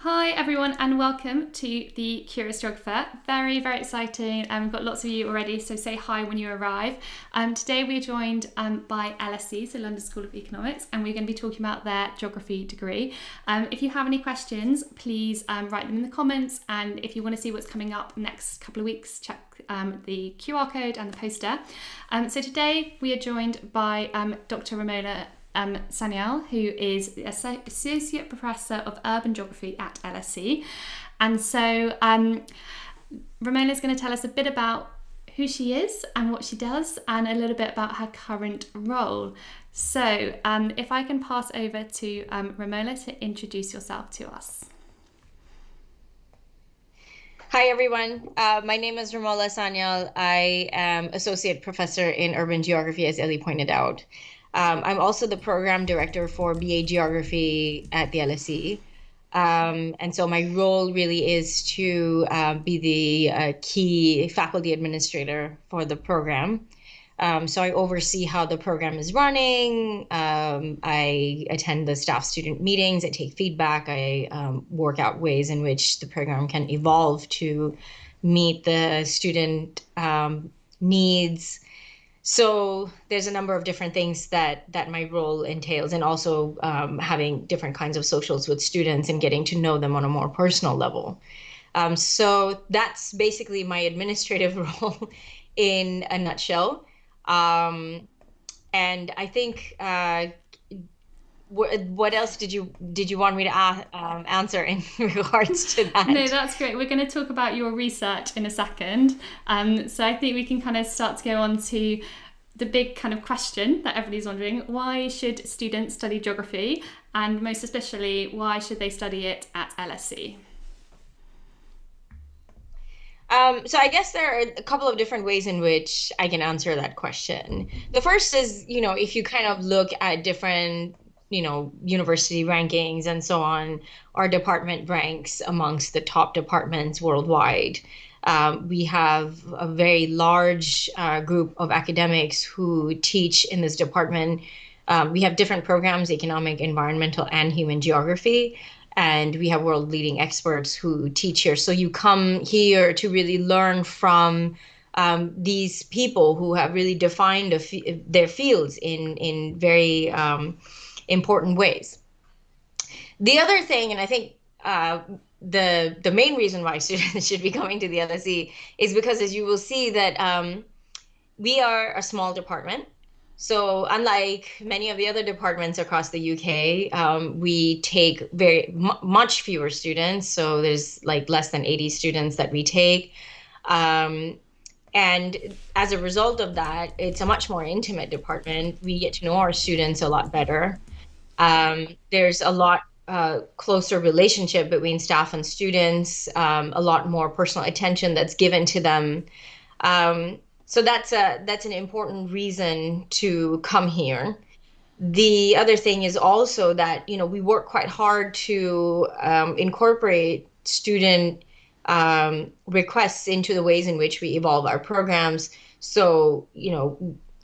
Hi everyone and welcome to the Curious Geographer. Very, very exciting. We've got lots of you already, so say hi when you arrive. Today we're joined by LSE, so London School of Economics, and we're going to be talking about their geography degree. If you have any questions, please write them in the comments, and if you want to see what's coming up next couple of weeks, check the QR code and the poster. So today we are joined by Dr. Romola Sanyal, who is Associate Professor of Urban Geography at LSE. And so Ramona is going to tell us a bit about who she is and what she does and a little bit about her current role. So if I can pass over to Romola to introduce yourself to us. Hi, everyone. My name is Romola Sanyal. I am Associate Professor in Urban Geography, as Ellie pointed out. I'm also the Program Director for BA Geography at the LSE. And so my role really is to be the key faculty administrator for the program. So I oversee how the program is running. I attend the staff student meetings. I take feedback. I work out ways in which the program can evolve to meet the student needs. So there's a number of different things that my role entails, and also having different kinds of socials with students and getting to know them on a more personal level. So that's basically my administrative role in a nutshell. And I think what else did you want me to answer in regards to that? No, that's great. We're going to talk about your research in a second. So I think we can kind of start to go on to the big kind of question that everybody's wondering: why should students study geography, and most especially, why should they study it at LSE? So I guess there are a couple of different ways in which I can answer that question. The first is, if you kind of look at different, university rankings and so on, our department ranks amongst the top departments worldwide. We have a very large group of academics who teach in this department. We have different programs: economic, environmental, and human geography. And we have world leading experts who teach here. So you come here to really learn from these people who have really defined their fields in very important ways. The other thing, and I think the main reason why students should be coming to the LSE is because, as you will see, that we are a small department. So unlike many of the other departments across the UK, we take very much fewer students. So there's like less than 80 students that we take. And as a result of that, it's a much more intimate department. We get to know our students a lot better. There's a lot closer relationship between staff and students, a lot more personal attention that's given to them. So that's an important reason to come here. The other thing is also that, we work quite hard to incorporate student requests into the ways in which we evolve our programs. So,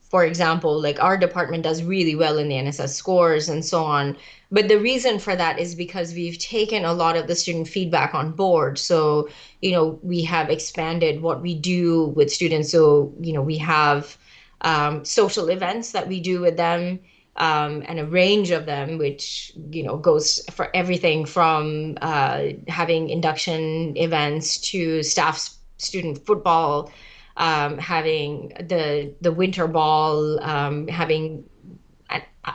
for example, like our department does really well in the NSS scores and so on. But the reason for that is because we've taken a lot of the student feedback on board. So, we have expanded what we do with students. So, we have social events that we do with them, and a range of them, which, goes for everything from having induction events to staff student football, having the winter ball, having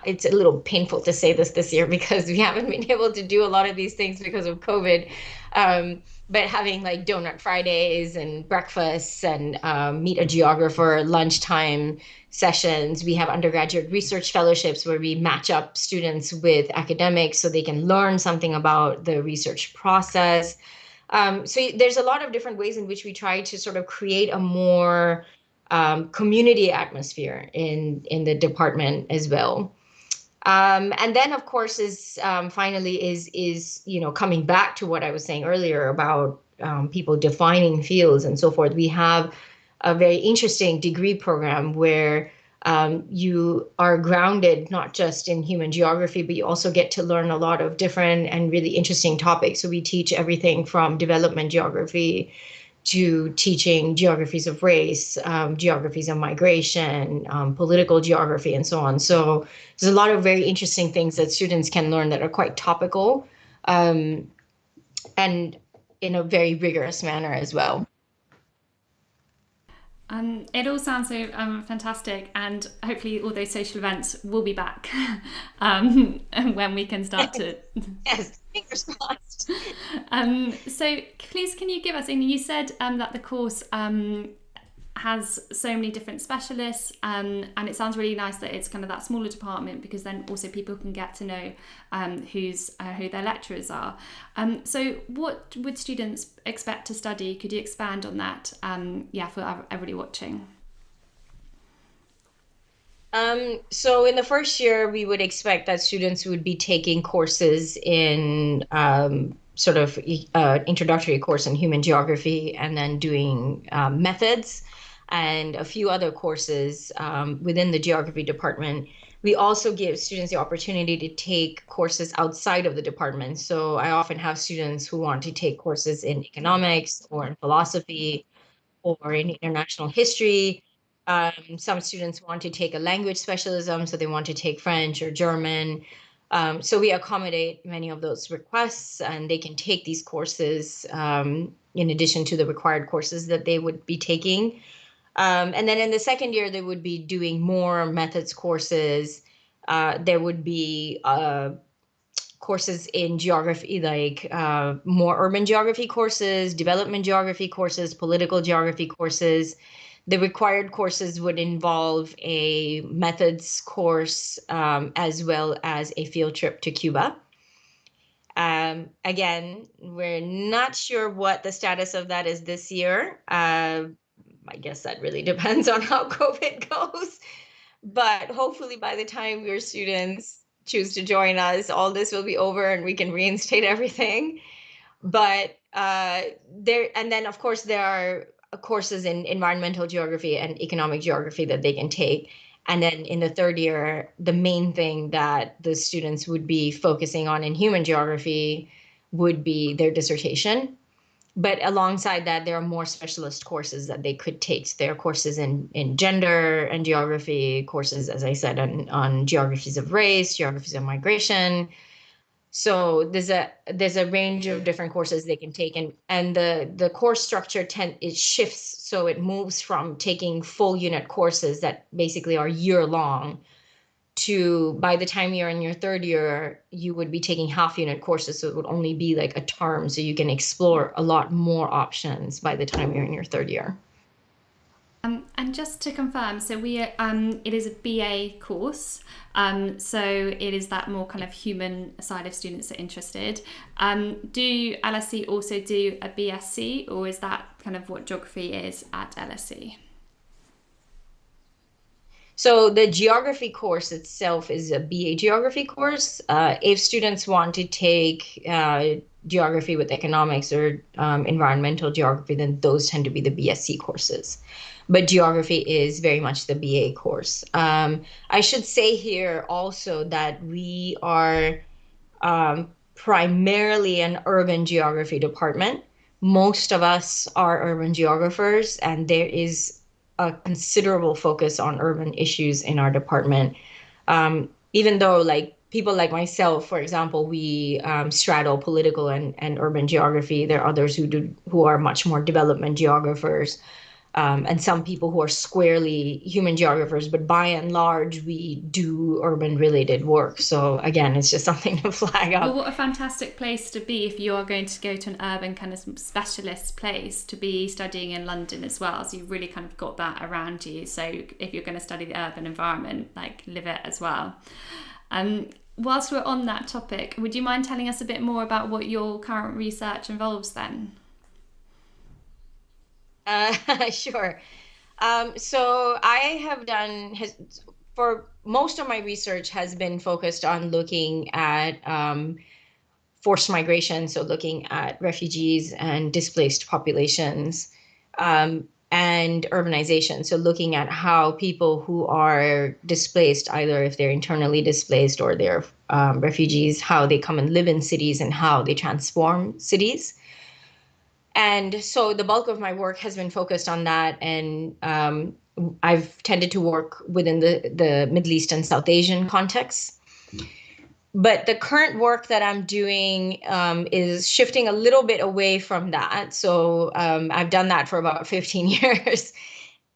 it's a little painful to say this year because we haven't been able to do a lot of these things because of COVID. But having like donut Fridays and breakfasts and meet a geographer lunchtime sessions. We have undergraduate research fellowships where we match up students with academics so they can learn something about the research process. So there's a lot of different ways in which we try to sort of create a more community atmosphere in the department as well. And then, of course, is finally is coming back to what I was saying earlier about people defining fields and so forth. We have a very interesting degree program where You are grounded not just in human geography, but you also get to learn a lot of different and really interesting topics. So we teach everything from development geography to teaching geographies of race, geographies of migration, political geography, and so on. So there's a lot of very interesting things that students can learn that are quite topical, and in a very rigorous manner as well. It all sounds so fantastic, and hopefully all those social events will be back when we can start to. Yes, fingers crossed. So please, can you give us? And you said that the course has so many different specialists, and it sounds really nice that it's kind of that smaller department, because then also people can get to know who their lecturers are. So what would students expect to study? Could you expand on that? For everybody watching. So in the first year, we would expect that students would be taking courses in sort of introductory course in human geography, and then doing methods and a few other courses within the geography department. We also give students the opportunity to take courses outside of the department. So I often have students who want to take courses in economics or in philosophy or in international history. Some students want to take a language specialism, so they want to take French or German. So we accommodate many of those requests, and they can take these courses in addition to the required courses that they would be taking. And then in the second year, they would be doing more methods courses. There would be courses in geography, like more urban geography courses, development geography courses, political geography courses. The required courses would involve a methods course, as well as a field trip to Cuba. Again, we're not sure what the status of that is this year. I guess that really depends on how COVID goes. But hopefully, by the time your students choose to join us, all this will be over and we can reinstate everything. But and then of course there are courses in environmental geography and economic geography that they can take. And then in the third year, the main thing that the students would be focusing on in human geography would be their dissertation. But alongside that, there are more specialist courses that they could take. So there are courses in gender and geography, courses, as I said, on geographies of race, geographies of migration. So there's a range of different courses they can take, and the course structure it shifts. So it moves from taking full unit courses that basically are year long, to by the time you're in your third year, you would be taking half unit courses. So it would only be like a term. So you can explore a lot more options by the time you're in your third year. And just to confirm, so it is a BA course, so it is that more kind of human side of students that are interested. Do LSE also do a BSc, or is that kind of what geography is at LSE? So the geography course itself is a BA geography course. If students want to take geography with economics or environmental geography, then those tend to be the BSc courses. But geography is very much the BA course. I should say here also that we are primarily an urban geography department. Most of us are urban geographers, and there is a considerable focus on urban issues in our department. Even though, like, people like myself, for example, we straddle political and urban geography. There are others who are much more development geographers, and some people who are squarely human geographers. But by and large, we do urban related work. So again, it's just something to flag Well, up. what a fantastic place to be if you are going to go to an urban kind of specialist place, to be studying in London as well. So you've really kind of got that around you. So if you're going to study the urban environment, like, live it as well. Whilst we're on that topic, would you mind telling us a bit more about what your current research involves then? Sure. So I have for most of my research has been focused on looking at forced migration, so looking at refugees and displaced populations. and urbanization. So looking at how people who are displaced, either if they're internally displaced or they're refugees, how they come and live in cities and how they transform cities. And so the bulk of my work has been focused on that. And I've tended to work within the Middle East and South Asian context. But the current work that I'm doing is shifting a little bit away from that. So I've done that for about 15 years.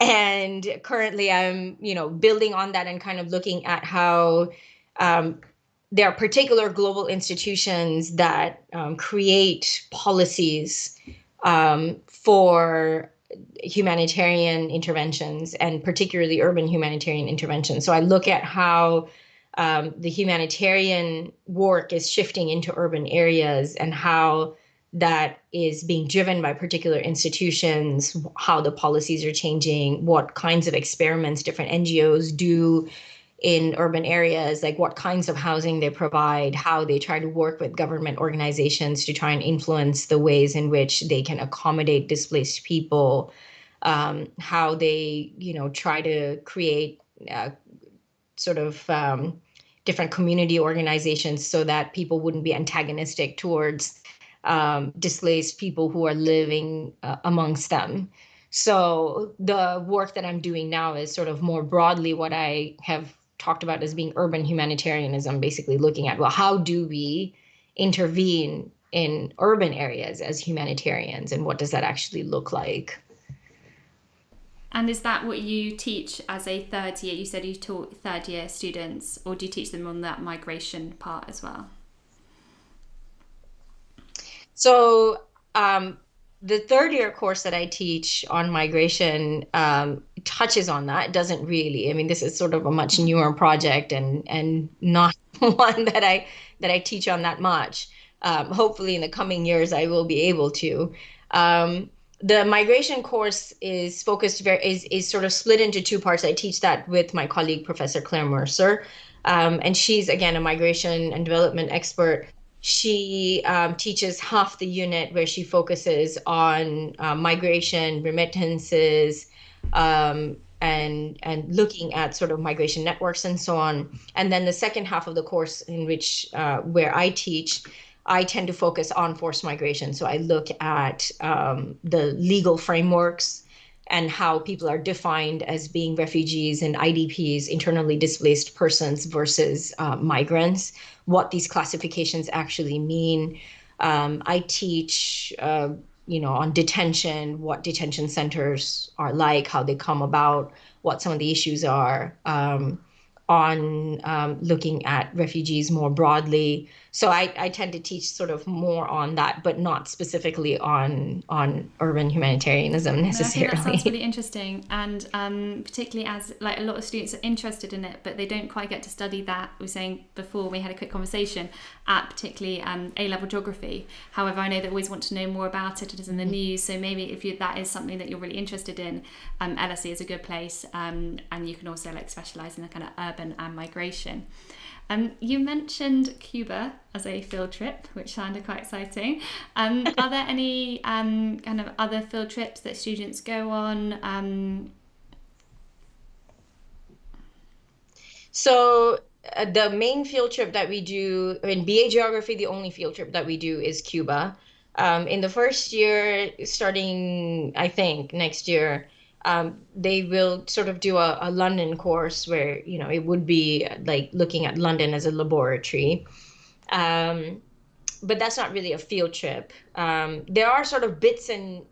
And currently I'm, building on that and kind of looking at how um, there are particular global institutions that create policies for humanitarian interventions and particularly urban humanitarian interventions. So I look at how the humanitarian work is shifting into urban areas and how that is being driven by particular institutions, how the policies are changing, what kinds of experiments different NGOs do in urban areas, like what kinds of housing they provide, how they try to work with government organizations to try and influence the ways in which they can accommodate displaced people, how they, try to create sort of different community organizations so that people wouldn't be antagonistic towards displaced people who are living amongst them. So the work that I'm doing now is sort of more broadly what I have talked about as being urban humanitarianism, basically looking at, well, how do we intervene in urban areas as humanitarians, and what does that actually look like? And is that what you teach as a third year? You said you taught third year students, or do you teach them on that migration part as well? So the third year course that I teach on migration touches on that. It doesn't really. I mean, this is sort of a much newer project and not one that I teach on that much. Hopefully, in the coming years, I will be able to. The migration course is focused is sort of split into two parts. I teach that with my colleague, Professor Claire Mercer, and she's again a migration and development expert. She teaches half the unit where she focuses on migration, remittances, and looking at sort of migration networks and so on. And then the second half of the course, in which where I teach, I tend to focus on forced migration. So I look at the legal frameworks and how people are defined as being refugees and IDPs, internally displaced persons versus migrants, what these classifications actually mean. I teach, on detention, what detention centers are like, how they come about, what some of the issues are, on looking at refugees more broadly. So I tend to teach sort of more on that, but not specifically on urban humanitarianism No, I think that sounds really necessarily. interesting, and particularly as like a lot of students are interested in it, but they don't quite get to study that. We were saying before we had a quick conversation at particularly A-level geography. However, I know they always want to know more about it. It is in the news, so maybe if that is something that you're really interested in, LSE is a good place, and you can also like specialise in the kind of urban and migration. You mentioned Cuba as a field trip, which sounded quite exciting. Are there any kind of other field trips that students go on? So the main field trip that we do in BA Geography, the only field trip that we do is Cuba. In the first year, starting I think next year, they will sort of do a London course where, it would be like looking at London as a laboratory. Um, but that's not really a field trip. There are sort of bits and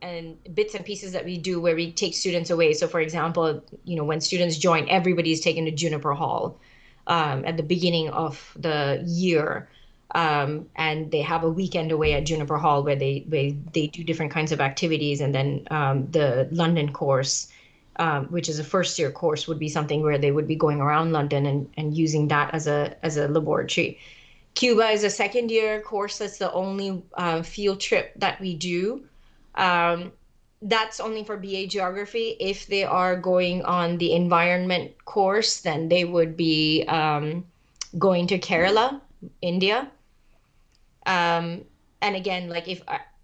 pieces that we do where we take students away. So, for example, when students join, everybody's taken to Juniper Hall at the beginning of the year, and they have a weekend away at Juniper Hall where they do different kinds of activities, and then the London course. Which is a first year course, would be something where they would be going around London and using that as a laboratory. Cuba is a second year course. That's the only field trip that we do. Um, that's only for BA Geography. If they are going on the environment course, then they would be going to Kerala, India. Um, and again, like if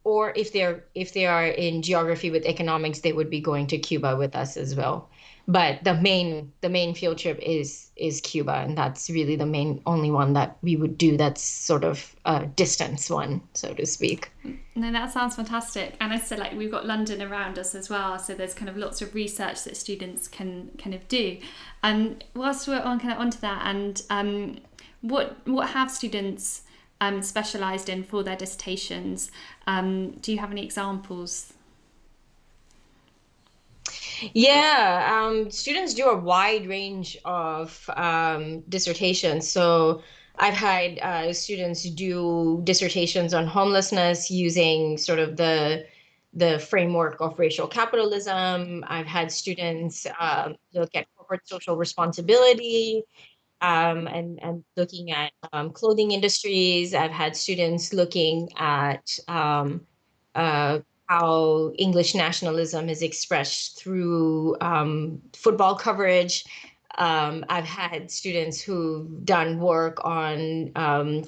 or if they are in geography with economics, they would be going to Cuba with us as well. But the main field trip is Cuba, and that's really the main only one that we would do that's sort of a distance one, so to speak. No, that sounds fantastic. And I said, like, we've got London around us as well, so there's kind of lots of research that students can kind of do. Whilst we're on kind of onto that, and what have students specialised in for their dissertations? Do you have any examples? Yeah, students do a wide range of dissertations. So I've had students do dissertations on homelessness using sort of the framework of racial capitalism. I've had students look at corporate social responsibility, and looking at clothing industries. I've had students looking at uh, how English nationalism is expressed through football coverage. I've had students who've done work on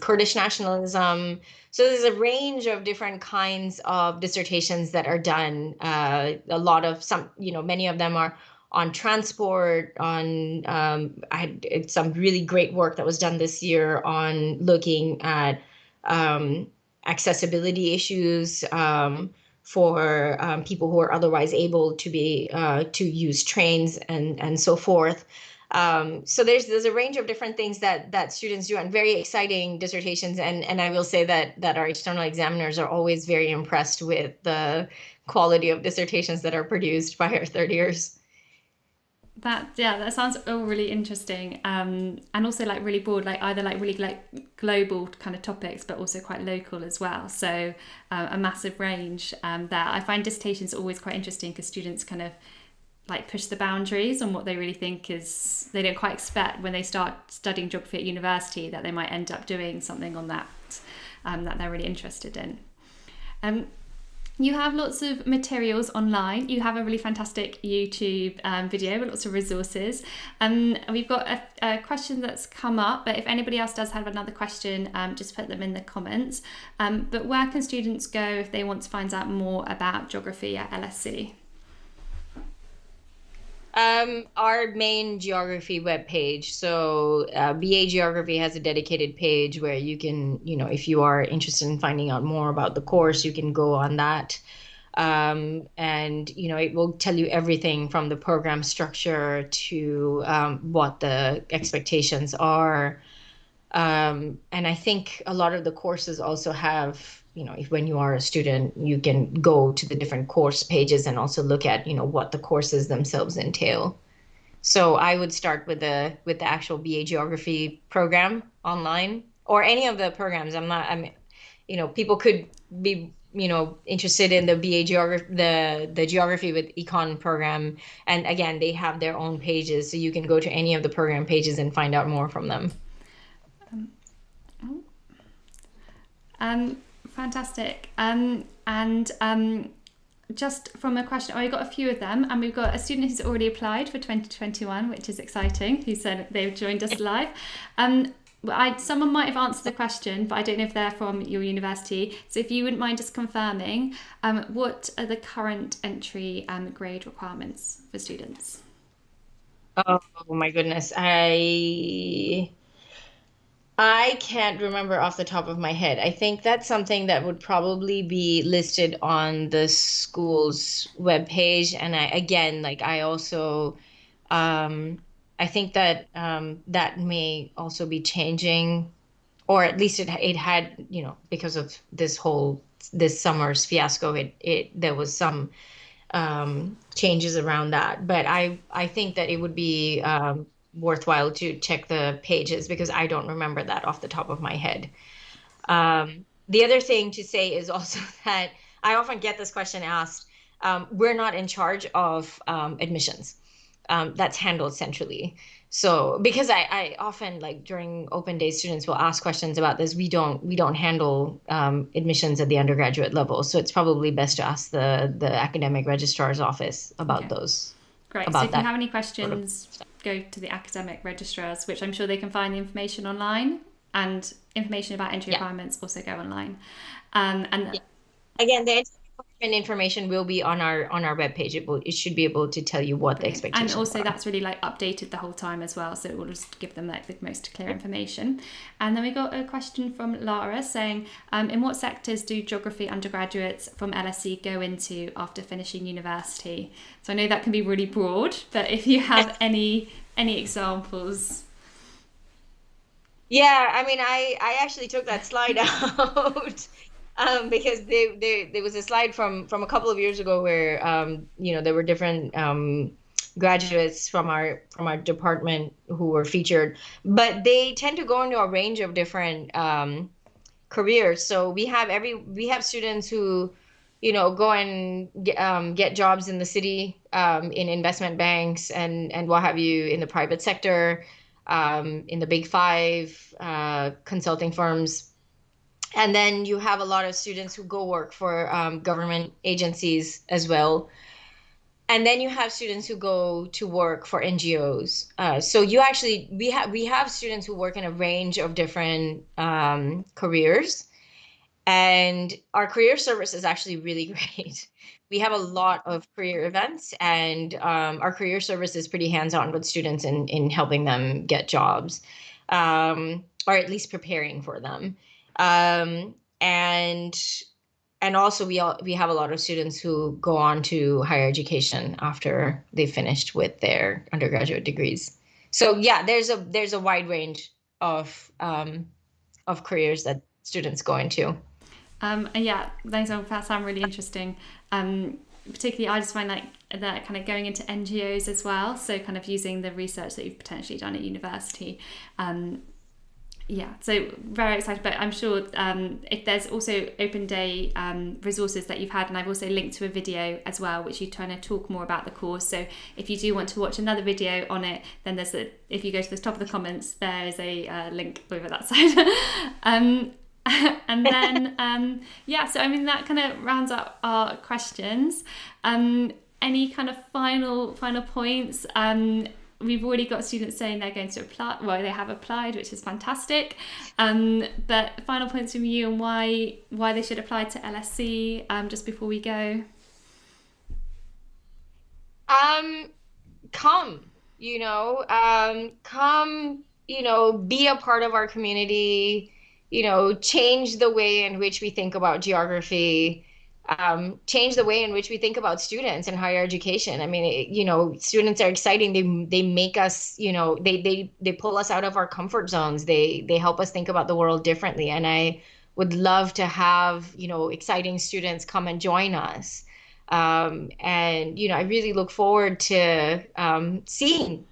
Kurdish nationalism. So there's a range of different kinds of dissertations that are done. A lot of many of them are on transport, on I had some really great work that was done this year on looking at accessibility issues for people who are otherwise able to be to use trains and so forth. So there's a range of different things that students do, and very exciting dissertations. And I will say that our external examiners are always very impressed with the quality of dissertations that are produced by our third years. That sounds all really interesting, and also like really broad, like either like really like global kind of topics, but also quite local as well. So a massive range there. I find dissertations always quite interesting because students kind of like push the boundaries on what they really think is, they don't quite expect when they start studying geography at university that they might end up doing something on that that they're really interested in. You have lots of materials online. You have a really fantastic YouTube video with lots of resources. We've got a question that's come up, but if anybody else does have another question, just put them in the comments. But where can students go if they want to find out more about geography at LSE? Our main geography webpage. So BA Geography has a dedicated page where you can, if you are interested in finding out more about the course, you can go on that. And it will tell you everything from the program structure to what the expectations are. And I think a lot of the courses also have, if when you are a student, you can go to the different course pages and also look at, what the courses themselves entail. So I would start with the actual BA Geography program online, or any of the programs. People could be, interested in the BA Geography, the Geography with Econ program. And again, they have their own pages, so you can go to any of the program pages and find out more from them. Fantastic. Just from a question, I got a few of them, and we've got a student who's already applied for 2021, which is exciting, who said they've joined us live. Someone might have answered the question, but I don't know if they're from your university. So if you wouldn't mind just confirming, what are the current entry grade requirements for students? Oh my goodness. I can't remember off the top of my head. I think that's something that would probably be listed on the school's webpage. And I think that that may also be changing, or at least it had, because of this summer's fiasco, there was some changes around that. But I think that it would be worthwhile to check the pages, because I don't remember that off the top of my head. The other thing to say is also that I often get this question asked. We're not in charge of admissions. That's handled centrally. So because I often, like during open day, students will ask questions about this. We don't handle admissions at the undergraduate level. So it's probably best to ask the academic registrar's office about those. Great. So if you have any questions, go to the academic registrars, which I'm sure they can find the information online, and information about entry requirements also go online. Again, the entry requirement information will be on our webpage. It should be able to tell you what the Brilliant. And expectations also are. that's really like updated the whole time as well. So it will just give them like the most clear information. And then we got a question from Lara saying, in what sectors do geography undergraduates from LSE go into after finishing university? So I know that can be really broad, but if you have any examples. Yeah, I mean, I actually took that slide out because there was a slide from a couple of years ago where there were different graduates from our department who were featured, but they tend to go into a range of different careers. So we have students who, go and get jobs in the city, in investment banks and what have you in the private sector, in the big five consulting firms. And then you have a lot of students who go work for government agencies as well. And then you have students who go to work for NGOs. So we have students who work in a range of different careers. And our career service is actually really great. We have a lot of career events, and our career service is pretty hands-on with students in helping them get jobs, or at least preparing for them. Um, and and also we have a lot of students who go on to higher education after they finished with their undergraduate degrees. So yeah, there's a wide range of careers that students go into. And yeah, those all sound really interesting. Particularly, I just find like that kind of going into NGOs as well. So kind of using the research that you've potentially done at university. Yeah, so very excited. But I'm sure if there's also open day resources that you've had, and I've also linked to a video as well, which you kind of talk more about the course. So if you do want to watch another video on it, then if you go to the top of the comments, there is a link over that side. And then so I mean that kind of rounds up our questions. Any kind of final points? We've already got students saying they're going to apply. Well, they have applied, which is fantastic. But final points from you and why they should apply to LSE. Just before we go. Come, come, be a part of our community, change the way in which we think about geography, change the way in which we think about students and higher education. I mean, students are exciting. They make us, they pull us out of our comfort zones. They help us think about the world differently. And I would love to have, exciting students come and join us. I really look forward to seeing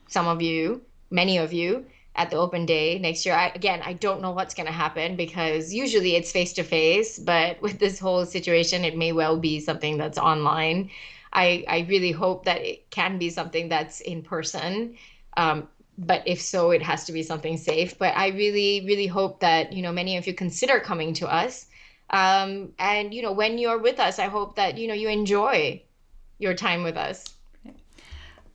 many of you at the open day next year. I don't know what's going to happen because usually it's face to face, but with this whole situation, it may well be something that's online. I really hope that it can be something that's in person. But if so, it has to be something safe. But I really, really hope that, many of you consider coming to us. When you're with us, I hope that, you enjoy your time with us.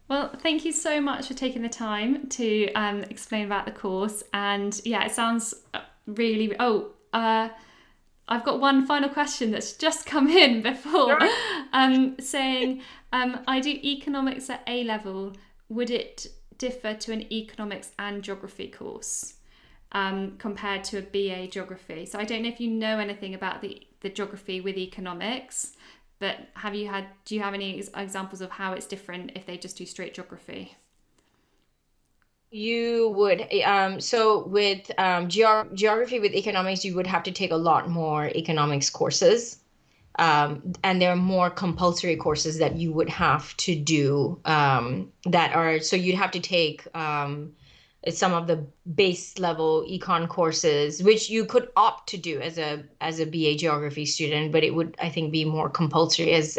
Well, thank you so much for taking the time to explain about the course. And yeah, it sounds really. I've got one final question that's just come in before, saying, I do economics at A level. Would it differ to an economics and geography course compared to a BA geography? So I don't know if you know anything about the geography with economics. But do you have any examples of how it's different if they just do straight geography? You would, so with geography with economics, you would have to take a lot more economics courses. And there are more compulsory courses that you would have to do so you'd have to take some of the base level econ courses, which you could opt to do as a BA geography student, but it would, I think, be more compulsory as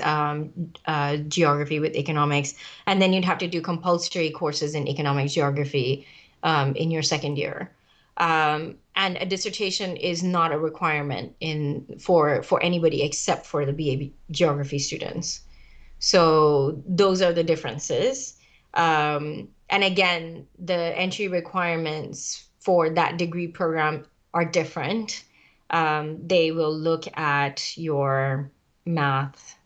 geography with economics. And then you'd have to do compulsory courses in economics geography in your second year. And a dissertation is not a requirement for anybody except for the BA geography students. So those are the differences. And again, the entry requirements for that degree program are different. They will look at your math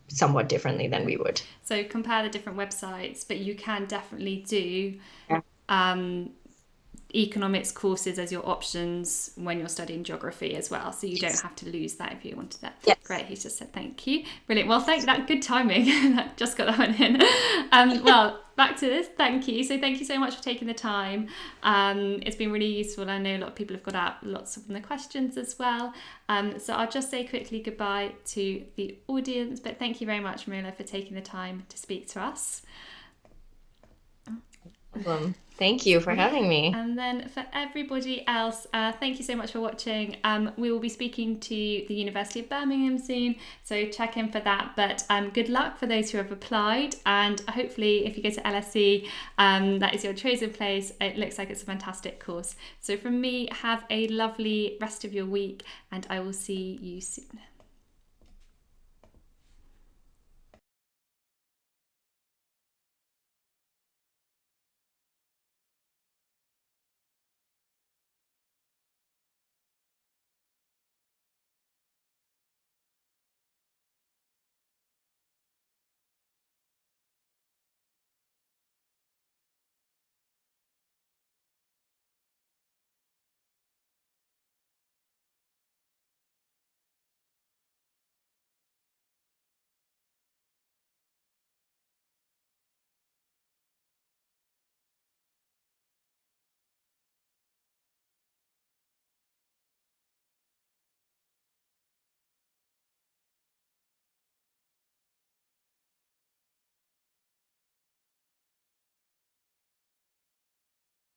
somewhat differently than we would. So compare the different websites, but you can definitely do Yeah. economics courses as your options when you're studying geography as well, so you don't have to lose that if you wanted that. Yes. Great, he's just said thank you. Brilliant. Well, thank that, good timing. Just got that one in. Well, back to this. Thank you. So thank you so much for taking the time. It's been really useful. I know a lot of people have got out lots of the questions as well. So I'll just say quickly goodbye to the audience, but thank you very much, Marilla, for taking the time to speak to us. Thank you for having me. And then for everybody else, thank you so much for watching. We will be speaking to the University of Birmingham soon, so check in for that. But good luck for those who have applied, and hopefully if you go to LSE, that is your chosen place. It looks like it's a fantastic course. So from me, have a lovely rest of your week, and I will see you soon.